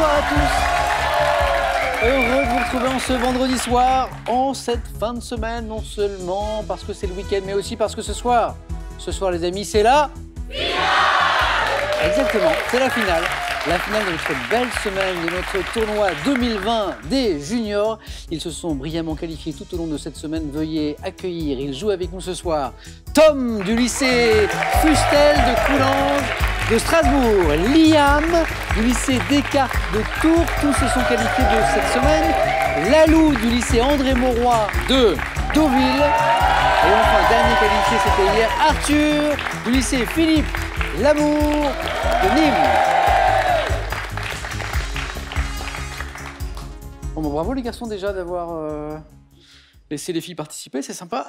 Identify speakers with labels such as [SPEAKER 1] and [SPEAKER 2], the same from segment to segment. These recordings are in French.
[SPEAKER 1] bonsoir à tous. Heureux de vous retrouver en ce vendredi soir, en cette fin de semaine, non seulement parce que c'est le week-end, mais aussi parce que ce soir, les amis, c'est la finale. Exactement, c'est la finale. La finale de notre belle semaine, de notre tournoi 2020 des juniors. Ils se sont brillamment qualifiés tout au long de cette semaine. Veuillez accueillir, il joue avec nous ce soir, Tom du lycée Fustel de Coulanges de Strasbourg, Liam du lycée Descartes de Tours, tous se sont qualifiés de cette semaine, Lalou du lycée André Mauroy de Deauville, et enfin, dernier qualifié, c'était hier, Arthur du lycée Philippe Lamour de Nîmes. Bon, bah, bravo les garçons déjà d'avoir laissé les filles participer, c'est sympa.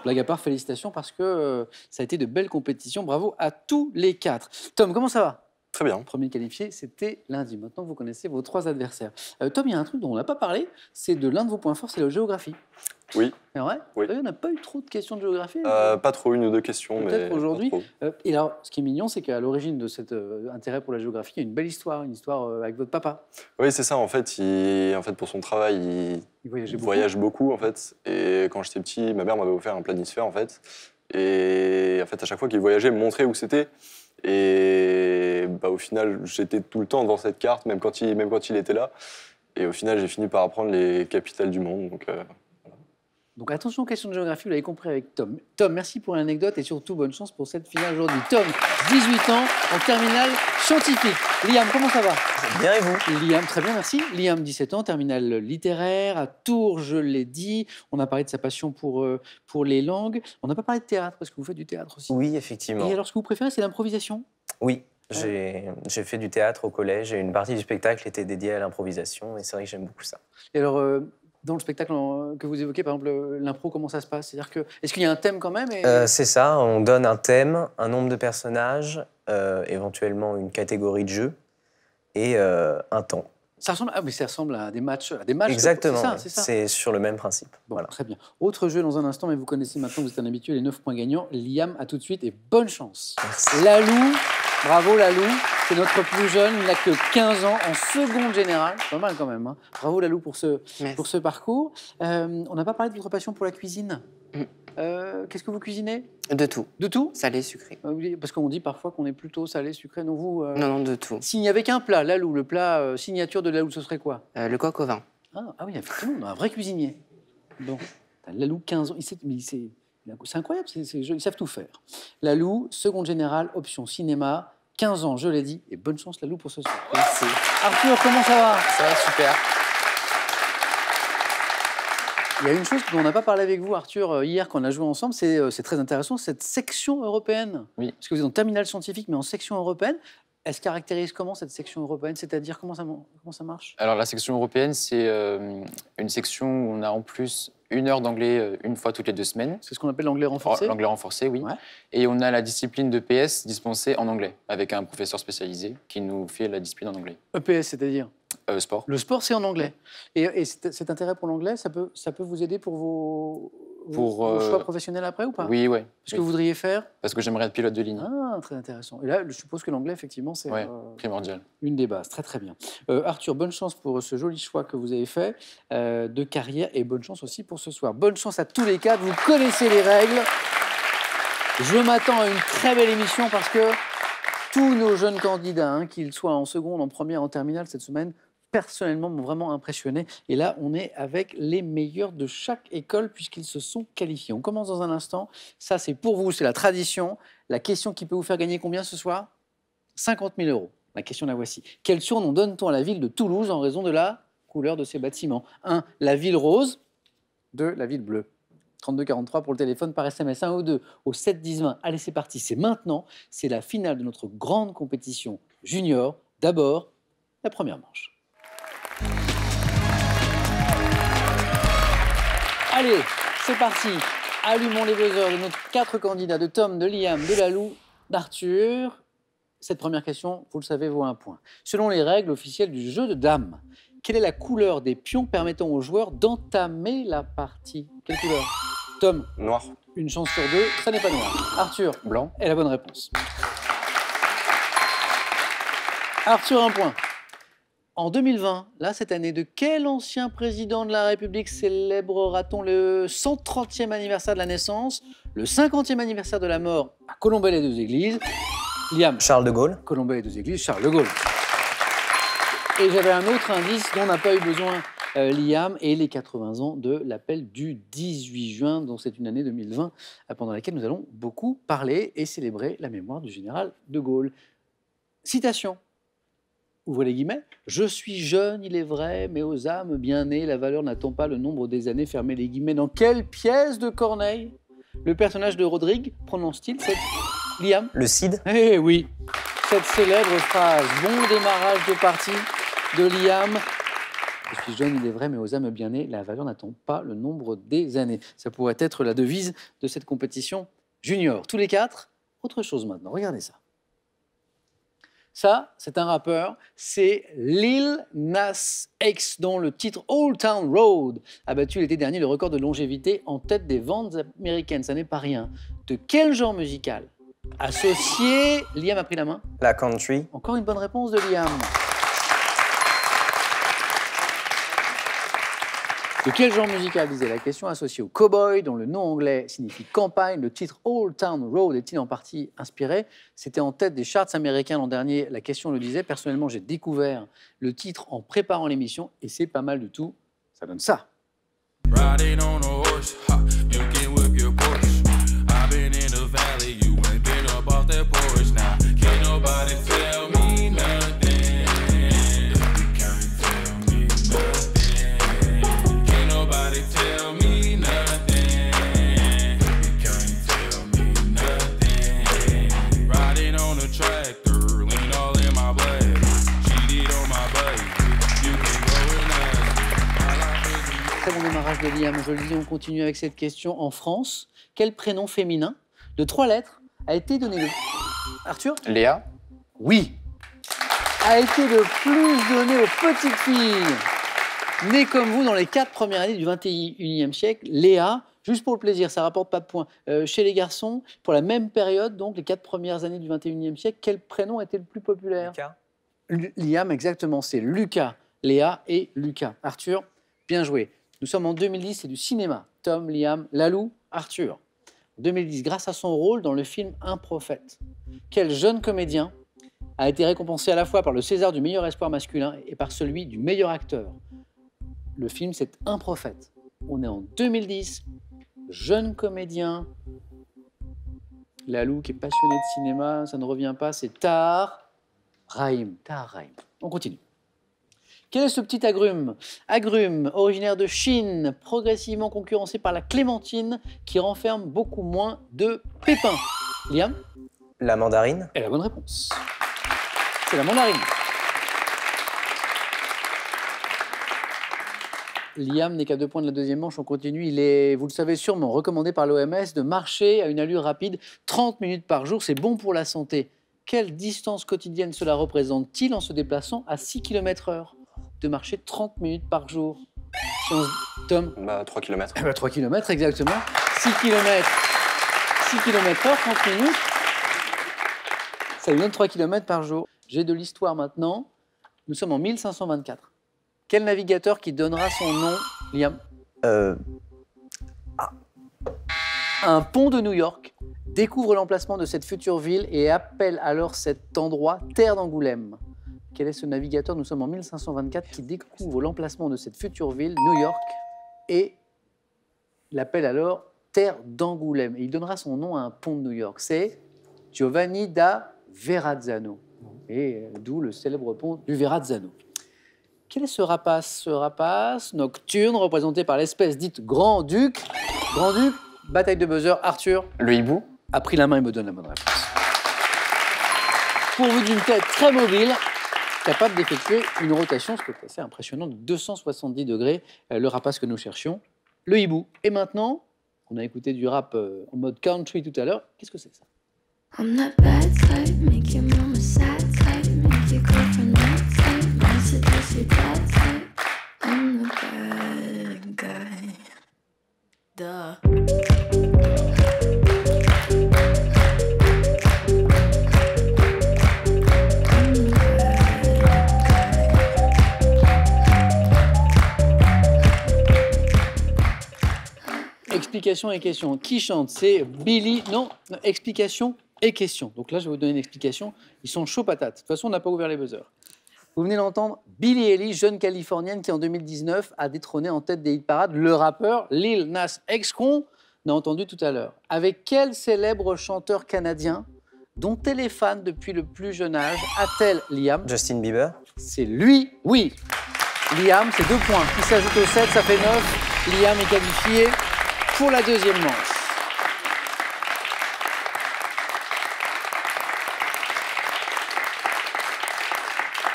[SPEAKER 1] Blague à part, félicitations parce que ça a été de belles compétitions. Bravo à tous les quatre. Tom, comment ça va?
[SPEAKER 2] Très bien.
[SPEAKER 1] Premier qualifié, c'était lundi. Maintenant, vous connaissez vos trois adversaires. Tom, il y a un truc dont on n'a pas parlé, c'est de l'un de vos points forts, c'est la géographie.
[SPEAKER 2] Oui.
[SPEAKER 1] C'est vrai?
[SPEAKER 2] Oui.
[SPEAKER 1] On n'a pas eu trop de questions de géographie.
[SPEAKER 2] Pas trop, une ou deux questions, mais
[SPEAKER 1] peut-être aujourd'hui.
[SPEAKER 2] pas trop.
[SPEAKER 1] Et alors, ce qui est mignon, c'est qu'à l'origine de cet intérêt pour la géographie, il y a une belle histoire, avec votre papa.
[SPEAKER 2] Oui, c'est ça. En fait, pour son travail, il voyage beaucoup, en fait. Et quand j'étais petit, ma mère m'avait offert un planisphère, en fait. Et en fait, à chaque fois qu'il voyageait, il me montrait où c'était. Et bah, au final, j'étais tout le temps devant cette carte, même quand il était là. Et au final, j'ai fini par apprendre les capitales du monde.
[SPEAKER 1] Donc attention aux questions de géographie, vous l'avez compris avec Tom. Tom, merci pour l'anecdote et surtout bonne chance pour cette finale aujourd'hui. Tom, 18 ans, en terminale scientifique. Liam, comment ça va?
[SPEAKER 3] Bien et vous?
[SPEAKER 1] Liam, très bien, merci. Liam, 17 ans, terminale littéraire, à Tours, je l'ai dit. On a parlé de sa passion pour les langues. On n'a pas parlé de théâtre, parce que vous faites du théâtre aussi.
[SPEAKER 3] Oui, effectivement.
[SPEAKER 1] Et alors, ce que vous préférez, c'est l'improvisation?
[SPEAKER 3] Oui, j'ai fait du théâtre au collège et une partie du spectacle était dédiée à l'improvisation et c'est vrai que j'aime beaucoup ça.
[SPEAKER 1] Et alors, dans le spectacle que vous évoquez, par exemple, l'impro, comment ça se passe? C'est-à-dire que, est-ce qu'il y a un thème quand même
[SPEAKER 3] C'est ça, on donne un thème, un nombre de personnages, éventuellement une catégorie de jeu et un temps.
[SPEAKER 1] Ça ressemble à des matchs.
[SPEAKER 3] Exactement,
[SPEAKER 1] c'est ça.
[SPEAKER 3] c'est sur le même principe.
[SPEAKER 1] Bon,
[SPEAKER 3] voilà.
[SPEAKER 1] très bien. Autre jeu dans un instant, mais vous connaissez maintenant, vous êtes un habitué, les 9 points gagnants. Liam, à tout de suite et bonne chance.
[SPEAKER 3] Merci.
[SPEAKER 1] Lalou, bravo Lalou, c'est notre plus jeune, il n'a que 15 ans, en seconde générale. Pas mal quand même. Hein. Bravo Lalou pour ce parcours. On n'a pas parlé de votre passion pour la cuisine. Qu'est-ce que vous cuisinez?
[SPEAKER 4] De tout.
[SPEAKER 1] De tout?
[SPEAKER 4] Salé, sucré.
[SPEAKER 1] Parce qu'on dit parfois qu'on est plutôt salé, sucré. Non, vous
[SPEAKER 4] Non, de tout.
[SPEAKER 1] S'il n'y avait qu'un plat, Lalou, le plat signature de Lalou, ce serait quoi?
[SPEAKER 4] Le coq au vin.
[SPEAKER 1] Ah oui, effectivement, on a un vrai cuisinier. Bon, Lalou, 15 ans, c'est incroyable, ils savent tout faire. Lalou, seconde générale, option cinéma, 15 ans, je l'ai dit, et bonne chance Lalou pour ce soir.
[SPEAKER 4] Merci.
[SPEAKER 1] Arthur, comment ça va?
[SPEAKER 4] Ça va super.
[SPEAKER 1] Il y a une chose dont on n'a pas parlé avec vous, Arthur, hier quand on a joué ensemble, c'est très intéressant, cette section européenne.
[SPEAKER 2] Oui.
[SPEAKER 1] Parce que vous êtes en terminale scientifique, mais en section européenne. Elle se caractérise comment, cette section européenne? C'est-à-dire, comment ça marche?
[SPEAKER 5] Alors, la section européenne, c'est une section où on a en plus 1 heure d'anglais une fois toutes les 2 semaines.
[SPEAKER 1] C'est ce qu'on appelle l'anglais renforcé?
[SPEAKER 5] L'anglais renforcé, oui. Ouais. Et on a la discipline de PS dispensée en anglais, avec un professeur spécialisé qui nous fait la discipline en anglais.
[SPEAKER 1] EPS, c'est-à-dire?
[SPEAKER 5] Sport.
[SPEAKER 1] Le sport, c'est en anglais. Et cet intérêt pour l'anglais, ça peut vous aider pour vos choix professionnels après ou pas?
[SPEAKER 5] Oui, oui.
[SPEAKER 1] Ce que vous voudriez faire?
[SPEAKER 5] Parce que j'aimerais être pilote de ligne.
[SPEAKER 1] Ah, très intéressant. Et là, je suppose que l'anglais, effectivement, c'est
[SPEAKER 5] primordial.
[SPEAKER 1] Une des bases. Très, très bien. Arthur, bonne chance pour ce joli choix que vous avez fait de carrière et bonne chance aussi pour ce soir. Bonne chance à tous les quatre. Vous connaissez les règles. Je m'attends à une très belle émission parce que tous nos jeunes candidats, qu'ils soient en seconde, en première, en terminale cette semaine, personnellement, m'ont vraiment impressionné. Et là, on est avec les meilleurs de chaque école puisqu'ils se sont qualifiés. On commence dans un instant. Ça, c'est pour vous, c'est la tradition. La question qui peut vous faire gagner combien ce soir? 50 000 €. La question, la voici. Quel surnom donne-t-on à la ville de Toulouse en raison de la couleur de ses bâtiments? 1. La ville rose. 2. La ville bleue. 32 43 pour le téléphone par SMS. 1 ou 2 au 7 10 20. Allez, c'est parti. C'est maintenant. C'est la finale de notre grande compétition junior. D'abord, la première manche. Allez, c'est parti. Allumons les buzzers de nos 4 candidats, de Tom, de Liam, de Lalou, d'Arthur. Cette première question, vous le savez, vaut 1 point. Selon les règles officielles du jeu de dames, quelle est la couleur des pions permettant aux joueurs d'entamer la partie? Quelle couleur? Tom?
[SPEAKER 2] Noir.
[SPEAKER 1] Une chance sur 2, ça n'est pas noir. Arthur?
[SPEAKER 5] Blanc.
[SPEAKER 1] est la bonne réponse. Arthur, 1 point. En 2020, là, cette année, de quel ancien président de la République célébrera-t-on le 130e anniversaire de la naissance, le 50e anniversaire de la mort à Colombey-les-Deux-Églises? Liam.
[SPEAKER 3] Charles de Gaulle.
[SPEAKER 1] Colombey-les-Deux-Églises, Charles de Gaulle. Et j'avais un autre indice dont n'a pas eu besoin Liam, et les 80 ans de l'appel du 18 juin, dont c'est une année 2020, pendant laquelle nous allons beaucoup parler et célébrer la mémoire du général de Gaulle. Citation. Ouvrez les guillemets. « Je suis jeune, il est vrai, mais aux âmes bien nées, la valeur n'attend pas le nombre des années. » Fermez les guillemets. Dans quelle pièce de Corneille le personnage de Rodrigue prononce-t-il cette... Liam?
[SPEAKER 3] Le Cid.
[SPEAKER 1] Eh oui, cette célèbre phrase. Bon démarrage de partie de Liam. Je suis jeune, il est vrai, mais aux âmes bien nées, la valeur n'attend pas le nombre des années. Ça pourrait être la devise de cette compétition junior. Tous les quatre, autre chose maintenant. Regardez ça. Ça, c'est un rappeur, c'est Lil Nas X, dont le titre Old Town Road a battu l'été dernier le record de longévité en tête des ventes américaines. Ça n'est pas rien. De quel genre musical associé... Liam a pris la main.
[SPEAKER 3] La country.
[SPEAKER 1] Encore une bonne réponse de Liam. De quel genre musical, disait la question, associé au cowboy, dont le nom anglais signifie campagne. Le titre Old Town Road est-il en partie inspiré? C'était en tête des charts américains l'an dernier, la question le disait. Personnellement, j'ai découvert le titre en préparant l'émission et c'est pas mal du tout. Ça donne ça. Riding on a horse, you can whip your Porsche. I've been in the valley, you ain't been up off that porch now. Can't nobody tell me nothing. Très bon démarrage de Liam. Je le dis, on continue avec cette question. En France, quel prénom féminin de 3 lettres a été donné Arthur?
[SPEAKER 5] Léa.
[SPEAKER 1] Oui. A été le plus donné aux petites filles. Nées comme vous dans les 4 premières années du 21e siècle, Léa, juste pour le plaisir, ça rapporte pas de points. Chez les garçons, pour la même période, donc les 4 premières années du 21e siècle, quel prénom était le plus populaire?
[SPEAKER 3] Lucas.
[SPEAKER 1] Liam, exactement, c'est Lucas. Léa et Lucas. Arthur, bien joué. Nous sommes en 2010, c'est du cinéma. Tom, Liam, Lalou, Arthur. En 2010, grâce à son rôle dans le film Un prophète, quel jeune comédien a été récompensé à la fois par le César du meilleur espoir masculin et par celui du meilleur acteur? Le film, c'est Un prophète. On est en 2010. Jeune comédien. Lalou, qui est passionné de cinéma, ça ne revient pas, c'est Tahar Rahim. Tahar Rahim. On continue. Quel est ce petit agrume? Agrume, originaire de Chine, progressivement concurrencé par la clémentine, qui renferme beaucoup moins de pépins. Liam?
[SPEAKER 3] La mandarine.
[SPEAKER 1] Et la bonne réponse. C'est la mandarine. Liam n'est qu'à 2 points de la deuxième manche, on continue. Il est, vous le savez sûrement, recommandé par l'OMS de marcher à une allure rapide 30 minutes par jour. C'est bon pour la santé. Quelle distance quotidienne cela représente-t-il en se déplaçant à 6 km/h? De marcher 30 minutes par jour. Si on... Tom?
[SPEAKER 2] 3 km.
[SPEAKER 1] 3 km, exactement. 6 km. 6 km/h, 30 minutes. Ça lui donne 3 km par jour. J'ai de l'histoire maintenant. Nous sommes en 1524. Quel navigateur qui donnera son nom, Liam? Un pont de New York découvre l'emplacement de cette future ville et appelle alors cet endroit Terre d'Angoulême. Quel est ce navigateur? Nous sommes en 1524 qui découvre l'emplacement de cette future ville, New York, et l'appelle alors Terre d'Angoulême. Et il donnera son nom à un pont de New York. C'est Giovanni da Verrazzano. Et d'où le célèbre pont du Verrazzano. Quel est ce rapace? Ce rapace nocturne, représenté par l'espèce dite Grand-Duc. Grand-Duc, bataille de buzzer, Arthur.
[SPEAKER 5] Le hibou.
[SPEAKER 1] A pris la main et me donne la bonne réponse. Pourvu d'une tête très mobile, capable d'effectuer une rotation, ce qui est assez impressionnant, de 270 degrés, le rapace que nous cherchions, le hibou. Et maintenant, on a écouté du rap en mode country tout à l'heure. Qu'est-ce que c'est ça? I'm that bad type, make your mama sad type, make your girlfriend mad type, my seduce your bad type. I'm the bad guy. Duh. explication et question. Qui chante? C'est Billy. Non, explication et question. Donc là, je vais vous donner une explication. Ils sont chauds patates. De toute façon, on n'a pas ouvert les buzzers. Vous venez d'entendre Billie Eilish, jeune californienne qui en 2019 a détrôné en tête des hit parades le rappeur Lil Nas X qu'on a entendu tout à l'heure. Avec quel célèbre chanteur canadien dont elle est fan depuis le plus jeune âge a-t-elle Liam?
[SPEAKER 3] Justin Bieber.
[SPEAKER 1] C'est lui, oui. Liam, c'est 2 points. Qui s'ajoute au 7, ça fait 9. Liam est qualifié pour la deuxième manche.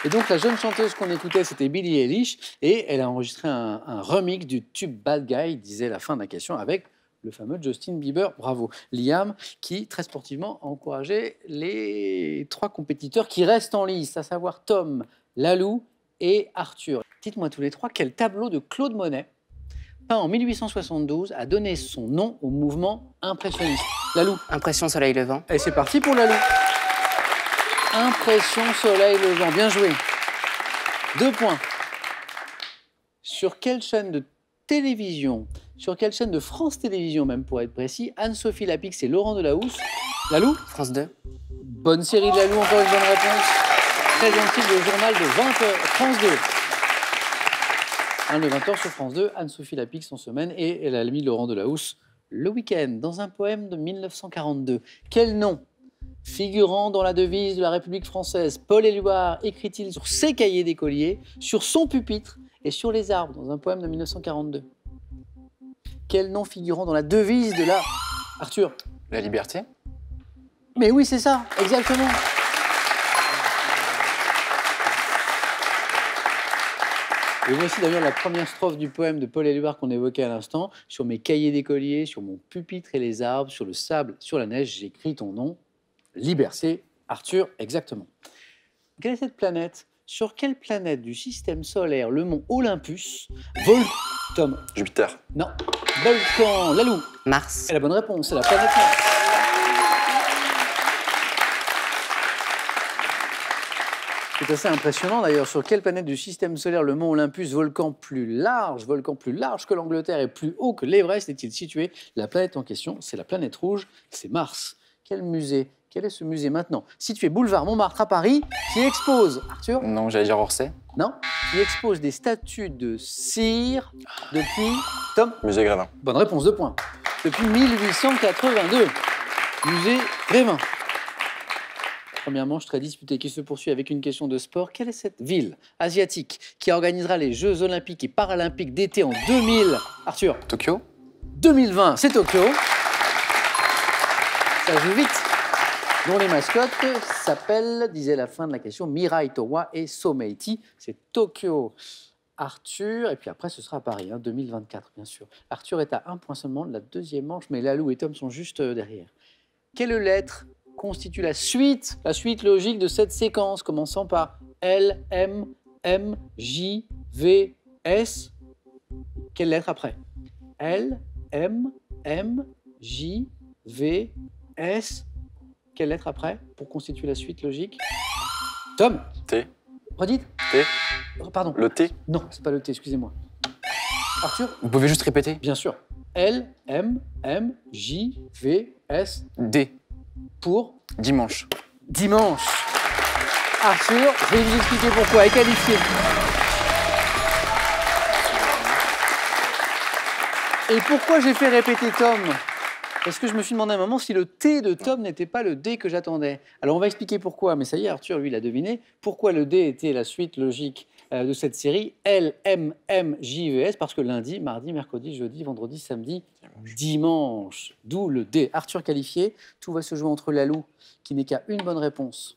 [SPEAKER 1] Et donc, la jeune chanteuse qu'on écoutait, c'était Billie Eilish, et elle a enregistré un remix du tube Bad Guy, disait la fin de la question, avec le fameux Justin Bieber. Bravo. Liam, qui, très sportivement, a encouragé les 3 compétiteurs qui restent en lice, à savoir Tom, Lalou et Arthur. Dites-moi tous les 3, quel tableau de Claude Monet, peint en 1872, a donné son nom au mouvement impressionniste? Lalou.
[SPEAKER 4] Impression soleil levant.
[SPEAKER 1] Et c'est parti pour Lalou. Impression soleil levant, bien joué. 2 points. Sur quelle chaîne de télévision, sur quelle chaîne de France Télévisions même pour être précis, Anne-Sophie Lapix et Laurent Delahousse? Lalou?
[SPEAKER 4] France 2.
[SPEAKER 1] Bonne série de Lalou, encore une bonne réponse. Très gentil, le journal de 20h, France 2. Le 20h sur France 2, Anne-Sophie Lapix en semaine et elle a mis Laurent Delahousse le week-end. Dans un poème de 1942, quel nom figurant dans la devise de la République française, Paul Éluard écrit-il sur ses cahiers d'écolier, sur son pupitre et sur les arbres, dans un poème de 1942? Quel nom figurant dans la devise de la... Arthur?
[SPEAKER 5] La liberté.
[SPEAKER 1] Mais oui, c'est ça, exactement. Et voici d'ailleurs la première strophe du poème de Paul Éluard qu'on évoquait à l'instant. Sur mes cahiers d'écolier, sur mon pupitre et les arbres, sur le sable, sur la neige, j'écris ton nom. Liberté, Arthur, exactement. Quelle est cette planète? Sur quelle planète du système solaire le mont Olympus vole Tom?
[SPEAKER 2] Jupiter.
[SPEAKER 1] Non. Volcan, Lalou.
[SPEAKER 4] Mars.
[SPEAKER 1] Et la bonne réponse, c'est la planète Mars. C'est assez impressionnant d'ailleurs. Sur quelle planète du système solaire le mont Olympus, volcan plus large que l'Angleterre et plus haut que l'Everest, est-il situé? La planète en question, c'est la planète rouge, c'est Mars. Quel musée? Quel est ce musée maintenant? Situé boulevard Montmartre à Paris, qui expose... Arthur?
[SPEAKER 5] Non, j'allais dire Orsay.
[SPEAKER 1] Non, qui expose des statues de cire depuis... Tom?
[SPEAKER 2] Musée Grévin.
[SPEAKER 1] Bonne réponse, 2 points. Depuis 1882. Musée Grévin. Première manche très disputée qui se poursuit avec une question de sport. Quelle est cette ville asiatique qui organisera les Jeux Olympiques et Paralympiques d'été en 2000? Arthur?
[SPEAKER 5] Tokyo.
[SPEAKER 1] 2020, c'est Tokyo. Ça joue vite. Dont les mascottes s'appellent, disait la fin de la question, Mirai Towa et Someiti. C'est Tokyo. Arthur, et puis après ce sera à Paris, 2024 bien sûr. Arthur est à 1 point seulement de la deuxième manche, mais Lalou et Tom sont juste derrière. Quelle lettre constitue la suite logique de cette séquence, commençant par L, M, M, J, V, S? Quelle lettre après? L, M, M, J, V, S. Quelle lettre après pour constituer la suite logique? Tom?
[SPEAKER 2] T.
[SPEAKER 1] Redites?
[SPEAKER 2] T.
[SPEAKER 1] Oh, pardon.
[SPEAKER 2] Le T.
[SPEAKER 1] Non, c'est pas le T, excusez-moi. Arthur?
[SPEAKER 5] Vous pouvez juste répéter?
[SPEAKER 1] Bien sûr. L, M, M, J, V, S.
[SPEAKER 5] D.
[SPEAKER 1] Pour?
[SPEAKER 5] Dimanche.
[SPEAKER 1] Dimanche. Arthur, je vais vous expliquer pourquoi. Est qualifié. Et pourquoi j'ai fait répéter Tom? Parce que je me suis demandé à un moment si le T de Tom n'était pas le D que j'attendais. Alors on va expliquer pourquoi, mais ça y est, Arthur, lui, il a deviné. Pourquoi le D était la suite logique de cette série L, M, M, J, V, S? Parce que lundi, mardi, mercredi, jeudi, vendredi, samedi, dimanche. D'où le D. Arthur qualifié. Tout va se jouer entre Lalou, qui n'est qu'à une bonne réponse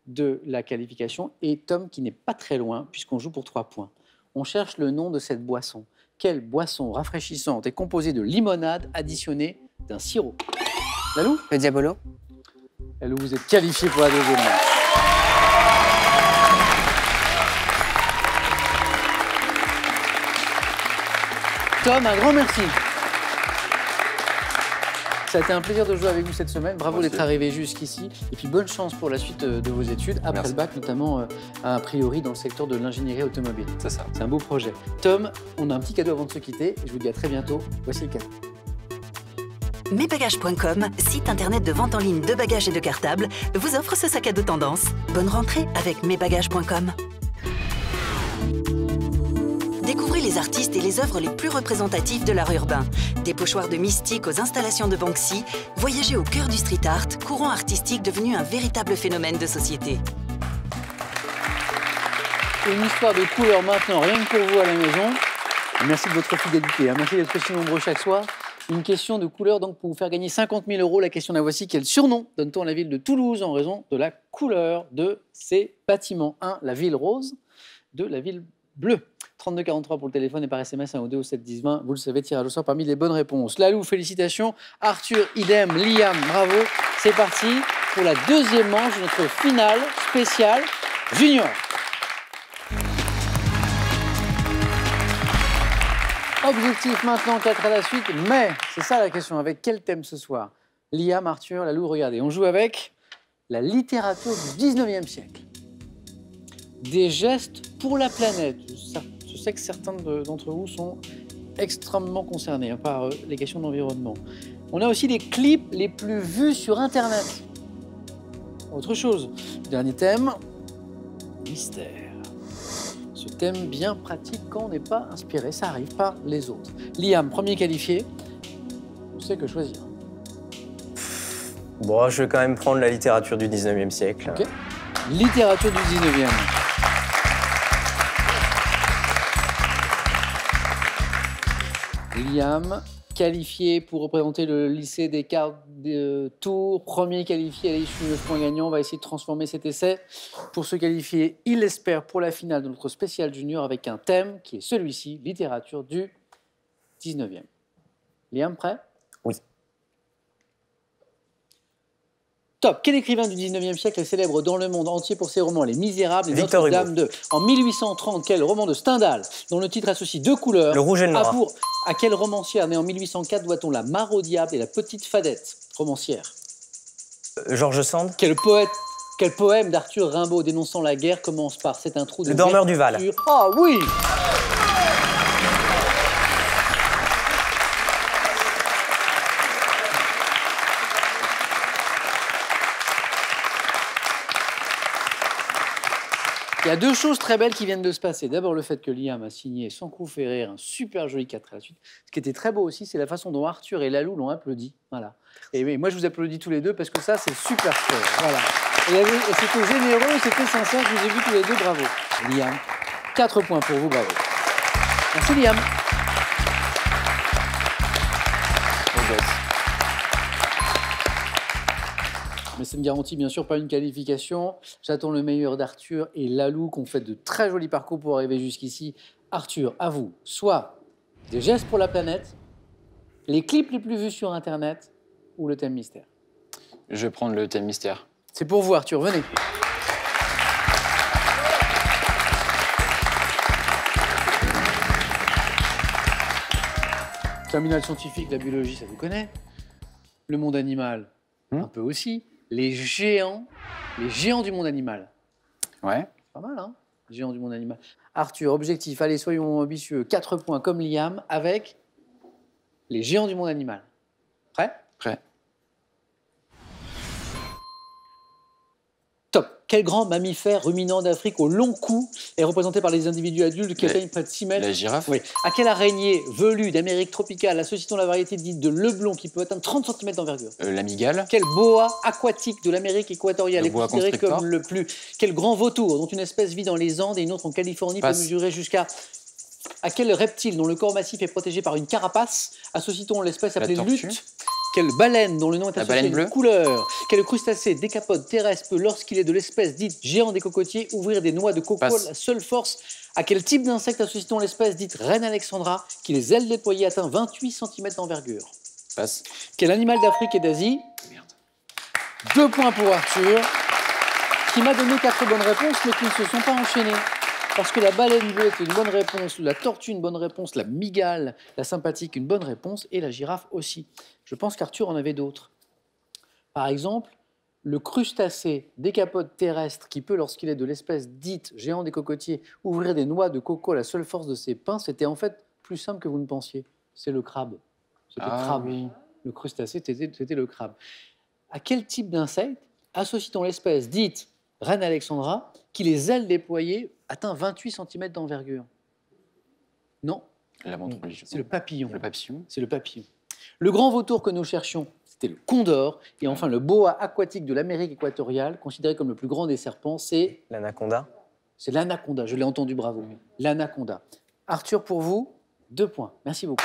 [SPEAKER 1] de la qualification, et Tom, qui n'est pas très loin, puisqu'on joue pour 3 points. On cherche le nom de cette boisson. Quelle boisson rafraîchissante est composée de limonade additionnée d'un sirop? Lalou?
[SPEAKER 4] Le Diabolo.
[SPEAKER 1] Lalou, vous êtes qualifié pour la deuxième manche. Tom, un grand merci. Ça a été un plaisir de jouer avec vous cette semaine. Bravo d'être arrivé jusqu'ici. Et puis bonne chance pour la suite de vos études, après
[SPEAKER 2] Merci.
[SPEAKER 1] le bac, notamment a priori dans le secteur de l'ingénierie automobile.
[SPEAKER 2] C'est ça.
[SPEAKER 1] C'est un beau projet. Tom, on a un petit cadeau avant de se quitter. Je vous dis à très bientôt. Voici le cadeau.
[SPEAKER 4] Mesbagages.com, site internet de vente en ligne de bagages et de cartables, vous offre ce sac à dos tendance. Bonne rentrée avec Mesbagages.com. Découvrez les artistes et les œuvres les plus représentatives de l'art urbain. Des pochoirs de Mystique aux installations de Banksy, voyagez au cœur du street art, courant artistique devenu un véritable phénomène de société.
[SPEAKER 1] Une histoire de couleurs maintenant, rien que pour vous à la maison. Merci de votre fidélité, hein. Merci d'être aussi nombreux chaque soir. Une question de couleur donc pour vous faire gagner 50 000 €. La question la voici. Quel surnom donne-t-on à la ville de Toulouse en raison de la couleur de ses bâtiments? 1. La ville rose. 2. La ville bleue. 32 43 pour le téléphone et par SMS 1 ou 2 au 7 10 20. Vous le savez, tirage au sort parmi les bonnes réponses. Lalou, félicitations. Arthur, idem. Liam, bravo. C'est parti pour la deuxième manche de notre finale spéciale junior. Objectif maintenant 4 à la suite, mais c'est ça la question. Avec quel thème ce soir? Liam, Arthur, Lalou, regardez. On joue avec la littérature du 19e siècle. Des gestes pour la planète. Je sais que certains d'entre vous sont extrêmement concernés par les questions d'environnement. On a aussi les clips les plus vus sur Internet. Autre chose. Dernier thème, mystère. Ce thème bien pratique quand on n'est pas inspiré, ça arrive par les autres. Liam, premier qualifié, je sais que choisir.
[SPEAKER 3] Bon, je vais quand même prendre la littérature du 19e siècle.
[SPEAKER 1] Ok. Littérature du 19e. Liam, qualifié pour représenter le lycée des quarts de tour. Premier qualifié à l'issue de 9 points gagnants. On va essayer de transformer cet essai pour se qualifier, il l'espère, pour la finale de notre spécial junior avec un thème qui est celui-ci, littérature du 19e. Liam, prêt?
[SPEAKER 3] Oui.
[SPEAKER 1] Top. Quel écrivain du 19e siècle est célèbre dans le monde entier pour ses romans Les Misérables et
[SPEAKER 3] Victor Hugo.
[SPEAKER 1] Notre-Dame de... En 1830, quel roman de Stendhal, dont le titre associe deux couleurs,
[SPEAKER 3] Le Rouge et le Noir.
[SPEAKER 1] à quelle romancière née en 1804 doit-on La Mare au diable et La Petite Fadette? Romancière.
[SPEAKER 3] George Sand.
[SPEAKER 1] Quel poème d'Arthur Rimbaud dénonçant la guerre commence par C'est un trou de...
[SPEAKER 3] Le Dormeur du Val.
[SPEAKER 1] Ah oui! Il y a deux choses très belles qui viennent de se passer. D'abord, le fait que Liam a signé sans coup ferrer un super joli 4 à la suite. Ce qui était très beau aussi, c'est la façon dont Arthur et Lalou l'ont applaudi. Voilà. Et moi, je vous applaudis tous les deux parce que ça, c'est super fort. Voilà. Et c'était généreux, c'était sincère. Je vous ai vu tous les deux, bravo. Liam, 4 points pour vous, bravo. Merci, Liam. Mais ça ne garantit bien sûr pas une qualification. J'attends le meilleur d'Arthur et Lalou qui ont fait de très jolis parcours pour arriver jusqu'ici. Arthur, à vous, soit des gestes pour la planète, les clips les plus vus sur Internet ou le thème mystère.
[SPEAKER 5] Je vais prendre le thème mystère.
[SPEAKER 1] C'est pour vous, Arthur, venez. Terminale scientifique, la biologie, ça vous connaît. Le monde animal, un peu aussi. Les géants du monde animal.
[SPEAKER 5] Ouais.
[SPEAKER 1] Pas mal, hein? Les géants du monde animal. Arthur, objectif, allez, soyons ambitieux. 4 points comme Liam avec les géants du monde animal. Prêt?
[SPEAKER 5] Prêt.
[SPEAKER 1] Top. Quel grand mammifère ruminant d'Afrique au long cou est représenté par les individus adultes qui atteignent près de 6 mètres?
[SPEAKER 5] La girafe.
[SPEAKER 1] Oui. À quelle araignée velue d'Amérique tropicale associant la variété dite de leblon qui peut atteindre 30 cm d'envergure?
[SPEAKER 5] La migale.
[SPEAKER 1] Quel boa aquatique de l'Amérique équatoriale
[SPEAKER 5] Le
[SPEAKER 1] est
[SPEAKER 5] boa
[SPEAKER 1] considéré
[SPEAKER 5] constrictor.
[SPEAKER 1] comme le plus... Quel grand vautour dont une espèce vit dans les Andes et une autre en Californie
[SPEAKER 5] Passe.
[SPEAKER 1] peut mesurer jusqu'à... À quel reptile dont le corps massif est protégé par une carapace associe-t-on l'espèce
[SPEAKER 5] La
[SPEAKER 1] appelée
[SPEAKER 5] tortue.
[SPEAKER 1] lutte? Quelle baleine dont le nom est
[SPEAKER 5] La
[SPEAKER 1] associé à
[SPEAKER 5] baleine
[SPEAKER 1] une
[SPEAKER 5] bleue.
[SPEAKER 1] couleur? Quel crustacé décapode terrestre peut, lorsqu'il est de l'espèce dite géant des cocotiers, ouvrir des noix de coco
[SPEAKER 5] Passe.
[SPEAKER 1] à la seule force? À quel type d'insecte associe-t-on l'espèce dite reine Alexandra qui, les ailes déployées, atteint 28 cm d'envergure?
[SPEAKER 5] Passe.
[SPEAKER 1] Quel animal d'Afrique et d'Asie?
[SPEAKER 5] Merde.
[SPEAKER 1] 2 points pour Arthur, qui m'a donné 4 bonnes réponses, mais qui ne se sont pas enchaînées. Parce que la baleine bleue est une bonne réponse, la tortue une bonne réponse, la migale, la sympathique une bonne réponse, et la girafe aussi. Je pense qu'Arthur en avait d'autres. Par exemple, le crustacé décapode terrestre qui peut, lorsqu'il est de l'espèce dite géant des cocotiers, ouvrir des noix de coco à la seule force de ses pinces, c'était en fait plus simple que vous ne pensiez. C'est le crabe. C'est le crabe.
[SPEAKER 5] Oui.
[SPEAKER 1] Le crustacé, c'était le crabe. À quel type d'insecte associe-t-on l'espèce dite Reine Alexandra, qui les ailes déployées atteint 28 cm d'envergure? Non, c'est le papillon.
[SPEAKER 5] Le papillon.
[SPEAKER 1] C'est le papillon. Le grand vautour que nous cherchions, c'était le condor. Et enfin, le boa aquatique de l'Amérique équatoriale, considéré comme le plus grand des serpents, c'est...
[SPEAKER 3] L'anaconda.
[SPEAKER 1] C'est l'anaconda, je l'ai entendu, bravo. L'anaconda. Arthur, pour vous, 2 points. Merci beaucoup.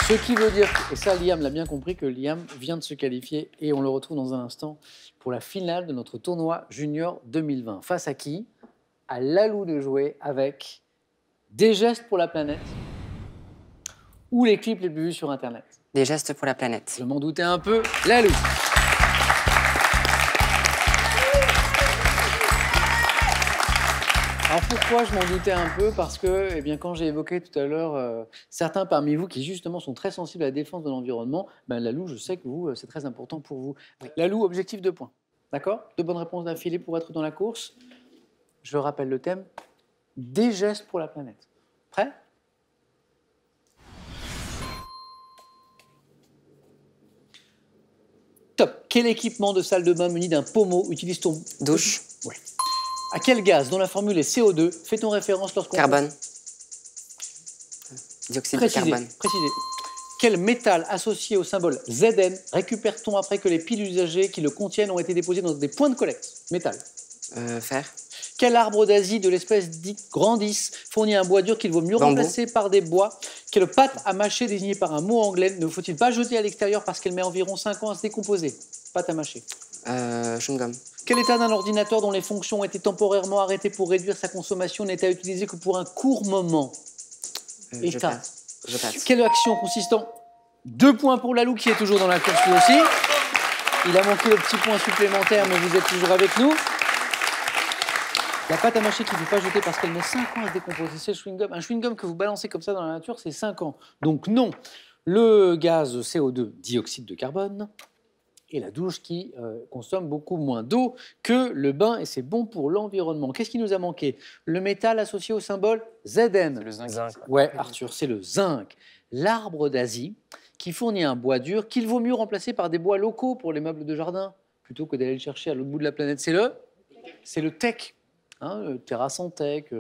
[SPEAKER 1] Ce qui veut dire, et ça Liam l'a bien compris, que Liam vient de se qualifier et on le retrouve dans un instant pour la finale de notre tournoi Junior 2020. Face à qui? À Lalou de jouer avec Des gestes pour la planète ou les clips les plus vus sur Internet.
[SPEAKER 6] Des gestes pour la planète.
[SPEAKER 1] Je m'en doutais un peu. Lalou. Alors pourquoi je m'en doutais un peu? Parce que, eh bien, quand j'ai évoqué tout à l'heure certains parmi vous qui justement sont très sensibles à la défense de l'environnement, ben, Lalou, je sais que vous, c'est très important pour vous. Lalou, objectif 2 points. D'accord? 2 bonnes réponses d'affilée pour être dans la course. Je rappelle le thème, des gestes pour la planète. Prêt? Top. Quel équipement de salle de bain muni d'un pommeau utilise ton...
[SPEAKER 6] Douche.
[SPEAKER 1] Oui. À quel gaz, dont la formule est CO2, fait-on référence lorsqu'on...
[SPEAKER 6] Carbone. Dioxyde de carbone.
[SPEAKER 1] Précisez. Quel métal associé au symbole Zn récupère-t-on après que les piles usagées qui le contiennent ont été déposées dans des points de collecte? Métal.
[SPEAKER 6] Fer.
[SPEAKER 1] Quel arbre d'Asie de l'espèce dite grandis fournit un bois dur qu'il vaut mieux remplacer par des bois? Quelle pâte à mâcher désignée par un mot anglais ne faut-il pas jeter à l'extérieur parce qu'elle met environ 5 ans à se décomposer? Pâte à mâcher.
[SPEAKER 6] Chewing-gum.
[SPEAKER 1] Quel état d'un ordinateur dont les fonctions ont été temporairement arrêtées pour réduire sa consommation n'est à utiliser que pour un court moment? État.
[SPEAKER 6] Je passe.
[SPEAKER 1] Quelle action consistant... 2 points pour Lalou qui est toujours dans la course lui aussi. Il a manqué le petit point supplémentaire, mais vous êtes toujours avec nous. La pâte à mâcher qu'il ne faut pas jeter parce qu'elle met 5 ans à se décomposer, c'est le chewing-gum. Un chewing-gum que vous balancez comme ça dans la nature, c'est 5 ans. Donc non. Le gaz CO2, dioxyde de carbone, et la douche qui consomme beaucoup moins d'eau que le bain, et c'est bon pour l'environnement. Qu'est-ce qui nous a manqué? Le métal associé au symbole Zn.
[SPEAKER 5] C'est le zinc.
[SPEAKER 1] Ouais, Arthur, c'est le zinc. L'arbre d'Asie qui fournit un bois dur qu'il vaut mieux remplacer par des bois locaux pour les meubles de jardin, plutôt que d'aller le chercher à l'autre bout de la planète. C'est le teck. Hein, terrasse en teck,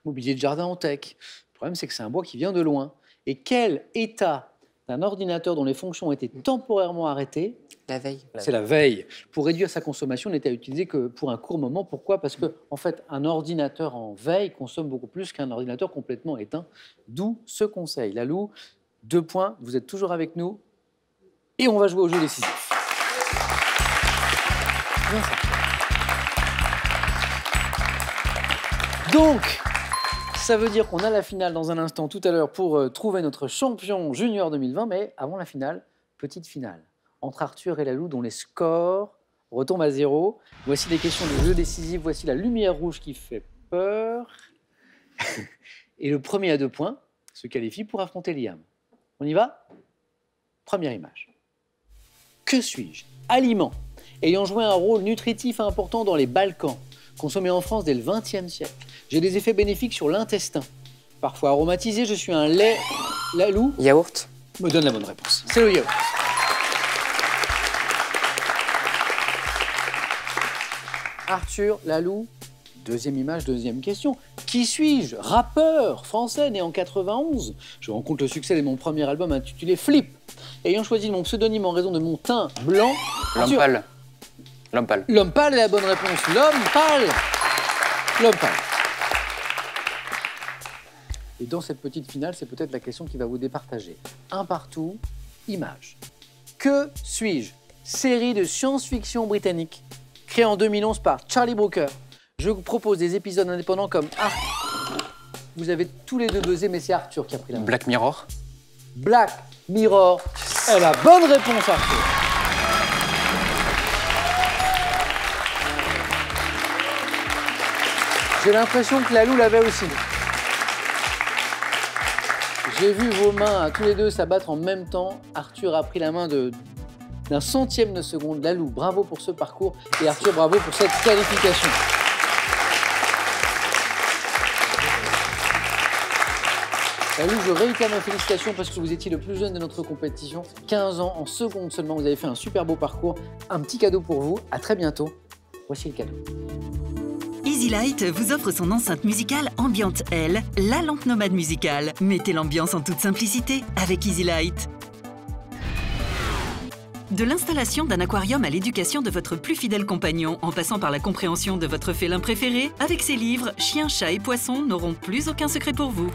[SPEAKER 1] mobilier de jardin en teck. Le problème, c'est que c'est un bois qui vient de loin. Et quel état d'un ordinateur dont les fonctions ont été temporairement arrêtées?
[SPEAKER 6] La veille.
[SPEAKER 1] C'est la veille. Pour réduire sa consommation, n'était à utiliser que pour un court moment. Pourquoi? Parce que, en fait, un ordinateur en veille consomme beaucoup plus qu'un ordinateur complètement éteint. D'où ce conseil. Lalou, 2 points. Vous êtes toujours avec nous. Et on va jouer au jeu décisif. Bien ça. Donc, ça veut dire qu'on a la finale dans un instant tout à l'heure pour trouver notre champion junior 2020. Mais avant la finale, petite finale entre Arthur et Lalou dont les scores retombent à 0. Voici les questions de jeu décisif. Voici la lumière rouge qui fait peur. Et le premier à 2 points se qualifie pour affronter Liam. On y va? Première image. Que suis-je? Aliment ayant joué un rôle nutritif important dans les Balkans, consommé en France dès le XXe siècle. J'ai des effets bénéfiques sur l'intestin. Parfois aromatisé, je suis un lait... Lalou
[SPEAKER 6] Yaourt.
[SPEAKER 1] me donne la bonne réponse. C'est le yaourt. Arthur, Lalou, deuxième image, deuxième question. Qui suis-je? Rappeur français né en 91. Je rencontre le succès de mon premier album intitulé Flip. Ayant choisi mon pseudonyme en raison de mon teint blanc.
[SPEAKER 5] L'homme pâle. L'homme pâle.
[SPEAKER 1] L'homme pâle est la bonne réponse. L'homme pâle. L'homme pâle. Et dans cette petite finale, c'est peut-être la question qui va vous départager. Un partout, image. Que suis-je? Série de science-fiction britannique, créée en 2011 par Charlie Brooker. Je vous propose des épisodes indépendants comme Vous avez tous les deux buzzé, mais c'est Arthur qui a pris la main.
[SPEAKER 5] Black Mirror.
[SPEAKER 1] Black Mirror est la bonne réponse, Arthur. J'ai l'impression que Lalou l'avait aussi. J'ai vu vos mains à tous les deux s'abattre en même temps. Arthur a pris la main d'un centième de seconde. Lalou, bravo pour ce parcours. Et Arthur, bravo pour cette qualification. Lou, je réitère mes félicitations parce que vous étiez le plus jeune de notre compétition. 15 ans, en seconde seulement, vous avez fait un super beau parcours. Un petit cadeau pour vous. À très bientôt. Voici le cadeau.
[SPEAKER 4] Easy Light vous offre son enceinte musicale Ambient L, la lampe nomade musicale. Mettez l'ambiance en toute simplicité avec Easy Light. De l'installation d'un aquarium à l'éducation de votre plus fidèle compagnon, en passant par la compréhension de votre félin préféré, avec ses livres, chiens, chats et poissons n'auront plus aucun secret pour vous.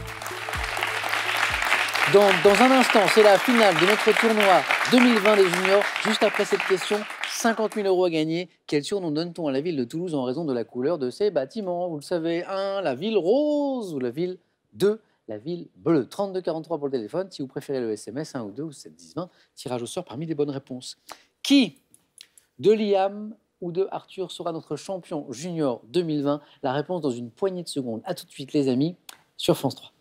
[SPEAKER 1] Dans un instant, c'est la finale de notre tournoi 2020 des juniors. Juste après cette question, 50 000 € à gagner. Quel surnom donne-t-on à la ville de Toulouse en raison de la couleur de ses bâtiments? Vous le savez, 1, la ville rose, ou la ville 2, la ville bleue. 3243 pour le téléphone. Si vous préférez le SMS, 1 ou 2 ou 7 10 20, tirage au sort parmi les bonnes réponses. Qui de Liam ou de Arthur sera notre champion junior 2020? La réponse dans une poignée de secondes. A tout de suite les amis, sur France 3.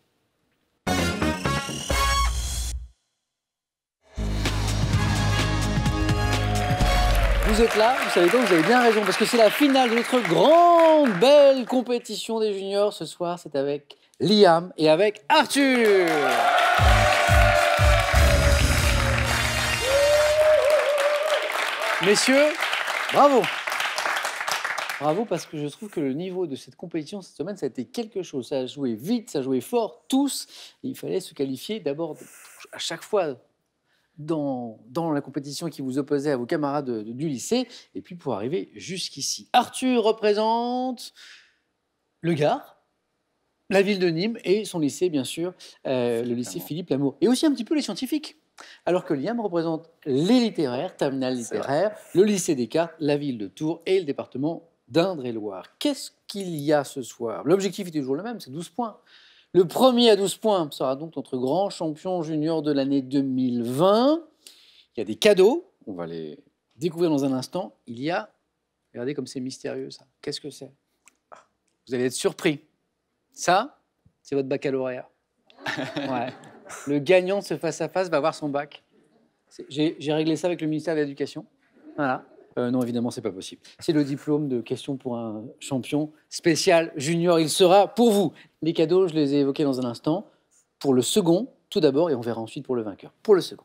[SPEAKER 1] Vous êtes là, vous savez quoi, vous avez bien raison, parce que c'est la finale de notre grande, belle compétition des juniors. Ce soir, c'est avec Liam et avec Arthur. Messieurs, bravo. Bravo, parce que je trouve que le niveau de cette compétition cette semaine, ça a été quelque chose. Ça a joué vite, ça a joué fort, tous. Il fallait se qualifier d'abord à chaque fois dans la compétition qui vous opposait à vos camarades du lycée, et puis pour arriver jusqu'ici. Arthur représente le Gard, la ville de Nîmes et son lycée, bien sûr, le lycée Philippe Lamour. Et aussi un petit peu les scientifiques. Alors que Liam représente les littéraires, terminal littéraire, le lycée Descartes, la ville de Tours et le département d'Indre-et-Loire. Qu'est-ce qu'il y a ce soir? L'objectif est toujours le même, c'est 12 points. Le premier à 12 points sera donc notre grand champion junior de l'année 2020. Il y a des cadeaux, on va les découvrir dans un instant. Il y a, regardez comme c'est mystérieux ça, qu'est-ce que c'est? Vous allez être surpris. Ça, c'est votre baccalauréat. Ouais. Le gagnant de ce face-à-face va avoir son bac. J'ai réglé ça avec le ministère de l'Éducation. Voilà. Non, évidemment, c'est pas possible. C'est le diplôme de questions pour un champion spécial junior. Il sera pour vous. Les cadeaux, je les ai évoqués dans un instant. Pour le second, tout d'abord, et on verra ensuite pour le vainqueur. Pour le second.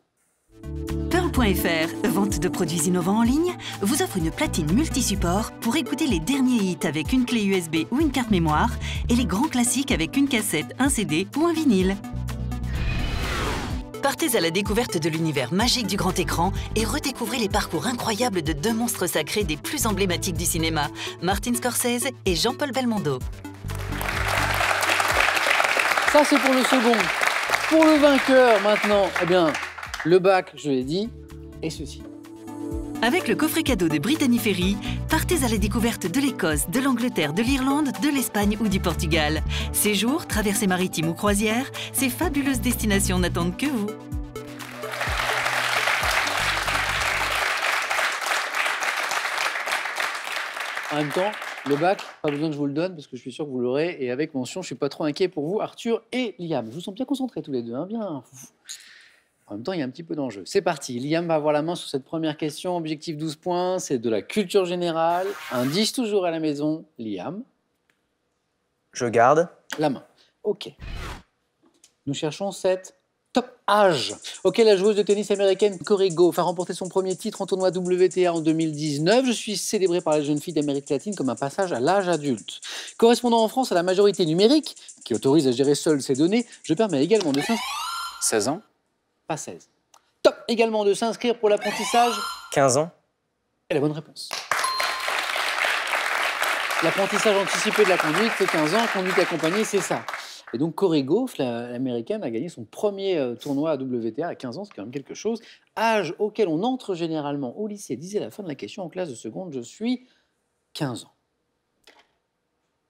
[SPEAKER 4] Pearl.fr, vente de produits innovants en ligne, vous offre une platine multi-support pour écouter les derniers hits avec une clé USB ou une carte mémoire et les grands classiques avec une cassette, un CD ou un vinyle. Partez à la découverte de l'univers magique du grand écran et redécouvrez les parcours incroyables de deux monstres sacrés des plus emblématiques du cinéma, Martin Scorsese et Jean-Paul Belmondo.
[SPEAKER 1] Ça, c'est pour le second. Pour le vainqueur, maintenant, eh bien, le bac, je l'ai dit, et ceci.
[SPEAKER 4] Avec le coffret cadeau de Brittany Ferries, partez à la découverte de l'Écosse, de l'Angleterre, de l'Irlande, de l'Espagne ou du Portugal. Séjours, traversées maritimes ou croisières, ces fabuleuses destinations n'attendent que vous.
[SPEAKER 1] En même temps, le bac, pas besoin que je vous le donne parce que je suis sûr que vous l'aurez. Et avec mention, je ne suis pas trop inquiet pour vous, Arthur et Liam. Je vous sens bien concentrés tous les deux, hein, bien. En même temps, il y a un petit peu d'enjeu. C'est parti. Liam va avoir la main sur cette première question. Objectif 12 points, c'est de la culture générale. Indice toujours à la maison. Liam.
[SPEAKER 3] Je garde.
[SPEAKER 1] La main. OK. Nous cherchons cette top âge auquel la joueuse de tennis américaine Cory Gauff a remporté son premier titre en tournoi WTA en 2019. Je suis célébré par les jeunes filles d'Amérique latine comme un passage à l'âge adulte. Correspondant en France à la majorité numérique, qui autorise à gérer seule ces données, je permets également de s'inscrire...
[SPEAKER 5] 16 ans.
[SPEAKER 1] Pas 16. Top également de s'inscrire pour l'apprentissage.
[SPEAKER 3] 15 ans.
[SPEAKER 1] Et la bonne réponse. L'apprentissage anticipé de la conduite, c'est 15 ans. Conduite accompagnée, c'est ça. Et donc, Cory Gauff, l'américaine, a gagné son premier tournoi à WTA à 15 ans. C'est quand même quelque chose. Âge auquel on entre généralement au lycée, disait la fin de la question en classe de seconde. Je suis 15 ans.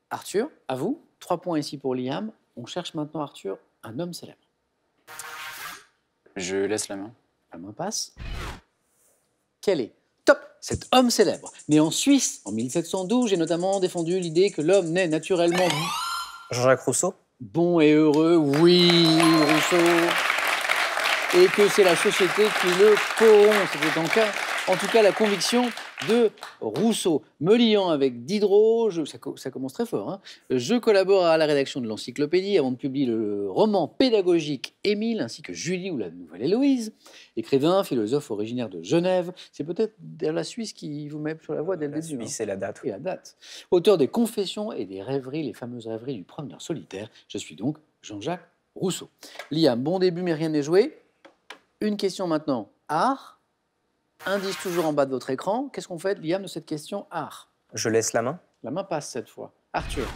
[SPEAKER 1] Arthur, à vous. 3 points ici pour Liam. On cherche maintenant, Arthur, un homme célèbre.
[SPEAKER 5] Je laisse la main.
[SPEAKER 1] La main passe. Quel est, top, cet homme célèbre? Né en Suisse en 1712, j'ai notamment défendu l'idée que l'homme naît naturellement
[SPEAKER 3] Jean-Jacques Rousseau.
[SPEAKER 1] bon et heureux, oui, Rousseau, et que c'est la société qui le corrompt. C'était en cas en tout cas la conviction de Rousseau. Me liant avec Diderot, ça commence très fort, hein. Je collabore à la rédaction de l'Encyclopédie avant de publier le roman pédagogique Émile, ainsi que Julie ou la Nouvelle Héloïse. Écrivain, philosophe originaire de Genève. C'est peut-être la Suisse qui vous met sur la voie dès le début.
[SPEAKER 3] La Suisse, c'est la date.
[SPEAKER 1] Oui, la date. Auteur des Confessions et des Rêveries, les fameuses rêveries du promeneur solitaire. Je suis donc Jean-Jacques Rousseau. Liam, bon début, mais rien n'est joué. Une question maintenant, art. Indice toujours en bas de votre écran. Qu'est-ce qu'on fait, Liam, de cette question art?
[SPEAKER 3] Je laisse la main.
[SPEAKER 1] La main passe cette fois. Arthur.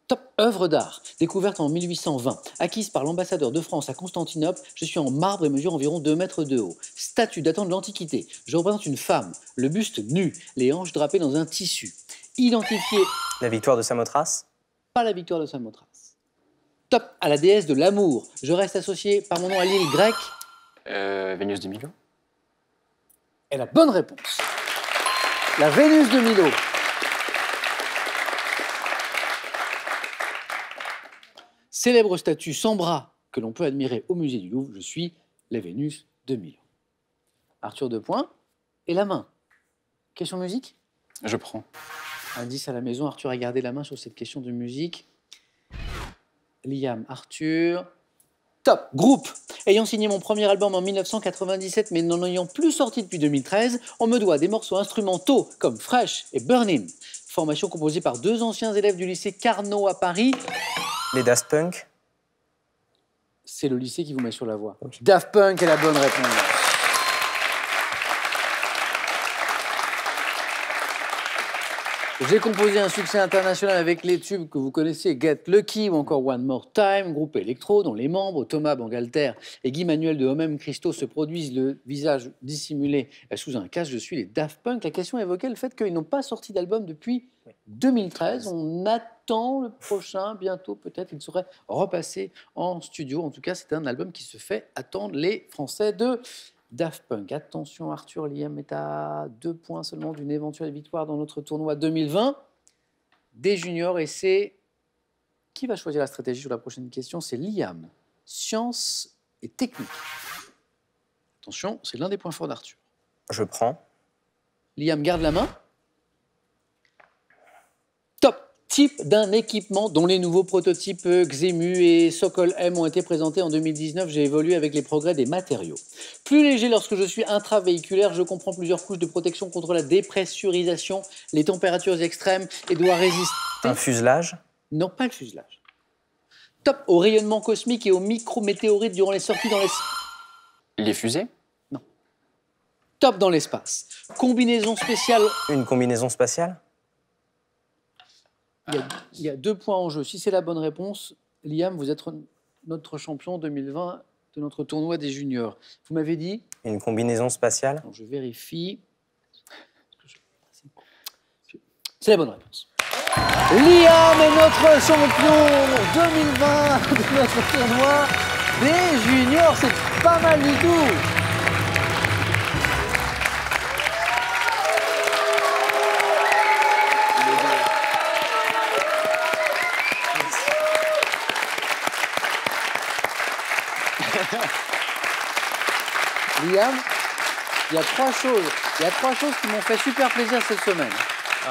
[SPEAKER 1] Top œuvre d'art, découverte en 1820, acquise par l'ambassadeur de France à Constantinople. Je suis en marbre et mesure environ 2 mètres de haut. Statue datant de l'Antiquité. Je représente une femme, le buste nu, les hanches drapées dans un tissu. Identifié.
[SPEAKER 3] La victoire de Samothrace.
[SPEAKER 1] Pas la victoire de Samothrace. Top à la déesse de l'amour. Je reste associé par mon nom à l'île grecque.
[SPEAKER 5] Vénus de Milo.
[SPEAKER 1] Et la bonne réponse. La Vénus de Milo. Célèbre statue sans bras que l'on peut admirer au musée du Louvre. Je suis la Vénus de Milo. Arthur 2 points. Et la main. Question musique?
[SPEAKER 5] Je prends.
[SPEAKER 1] Indice à la maison, Arthur a gardé la main sur cette question de musique. Liam, Arthur. Top, groupe. Ayant signé mon premier album en 1997, mais n'en ayant plus sorti depuis 2013, on me doit des morceaux instrumentaux comme Fresh et Burning. Formation composée par 2 anciens élèves du lycée Carnot à Paris.
[SPEAKER 3] Les Daft Punk.
[SPEAKER 1] C'est le lycée qui vous met sur la voie. Okay. Daft Punk est la bonne réponse. J'ai composé un succès international avec les tubes que vous connaissez, Get Lucky ou encore One More Time, groupe électro dont les membres Thomas Bangalter et Guy Manuel de Homem Christo se produisent le visage dissimulé sous un casque. Je suis les Daft Punk. La question évoquait le fait qu'ils n'ont pas sorti d'album depuis 2013. On attend le prochain, bientôt peut-être, il serait repassé en studio. En tout cas, c'est un album qui se fait attendre les Français de Daft Punk. Attention, Arthur, Liam est à 2 points seulement d'une éventuelle victoire dans notre tournoi 2020 des juniors. Et c'est... Qui va choisir la stratégie sur la prochaine question? C'est Liam. Science et technique. Attention, c'est l'un des points forts d'Arthur.
[SPEAKER 3] Je prends.
[SPEAKER 1] Liam garde la main. Top. Type d'un équipement dont les nouveaux prototypes Xemu et Sokol M ont été présentés en 2019. J'ai évolué avec les progrès des matériaux. Plus léger lorsque je suis intravéhiculaire, je comprends plusieurs couches de protection contre la dépressurisation, les températures extrêmes et doit résister...
[SPEAKER 3] Un fuselage?
[SPEAKER 1] Non, pas le fuselage. Top au rayonnement cosmique et aux micrométéorites durant les sorties dans l'espace.
[SPEAKER 5] Les fusées?
[SPEAKER 1] Non. Top dans l'espace. Combinaison spéciale...
[SPEAKER 3] Une combinaison spatiale?
[SPEAKER 1] Il y a 2 points en jeu. Si c'est la bonne réponse, Liam, vous êtes notre champion 2020 de notre tournoi des juniors. Vous m'avez dit?
[SPEAKER 3] Une combinaison spatiale?
[SPEAKER 1] Alors, je vérifie. C'est la bonne réponse. Liam est notre champion 2020 de notre tournoi des juniors. C'est pas mal du tout. Liam, il y a 3 choses qui m'ont fait super plaisir cette semaine.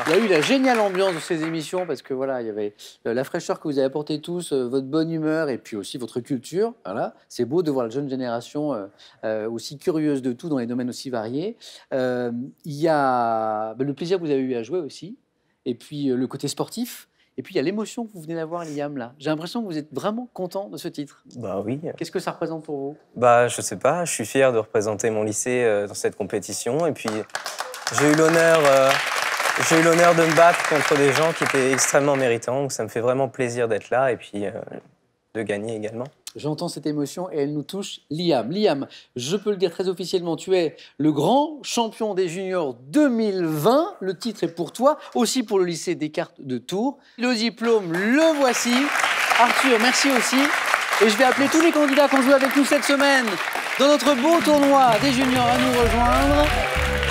[SPEAKER 1] Il y a eu la géniale ambiance de ces émissions parce que voilà, il y avait la fraîcheur que vous avez apporté tous, votre bonne humeur et puis aussi votre culture. Voilà, c'est beau de voir la jeune génération aussi curieuse de tout dans les domaines aussi variés. Il y a le plaisir que vous avez eu à jouer aussi et puis le côté sportif. Et puis, il y a l'émotion que vous venez d'avoir, Liam, là. J'ai l'impression que vous êtes vraiment content de ce titre.
[SPEAKER 3] Bah oui.
[SPEAKER 1] Qu'est-ce que ça représente pour vous?
[SPEAKER 3] Bah, je sais pas. Je suis fier de représenter mon lycée dans cette compétition. Et puis, j'ai eu l'honneur de me battre contre des gens qui étaient extrêmement méritants. Donc, ça me fait vraiment plaisir d'être là et puis de gagner également.
[SPEAKER 1] J'entends cette émotion et elle nous touche. Liam, je peux le dire très officiellement, tu es le grand champion des juniors 2020. Le titre est pour toi, aussi pour le lycée Descartes de Tours. Le diplôme, le voici. Arthur, merci aussi. Et je vais appeler tous les candidats qui ont joué avec nous cette semaine dans notre beau tournoi des juniors à nous rejoindre.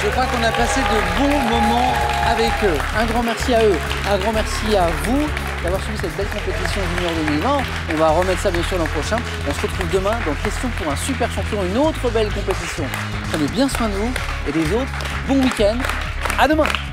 [SPEAKER 1] Je crois qu'on a passé de bons moments avec eux. Un grand merci à eux, un grand merci à vous. d'avoir suivi cette belle compétition junior 2020. On va remettre ça bien sûr l'an prochain. On se retrouve demain dans Question pour un super champion, une autre belle compétition. Prenez bien soin de vous et des autres. Bon week-end. À demain.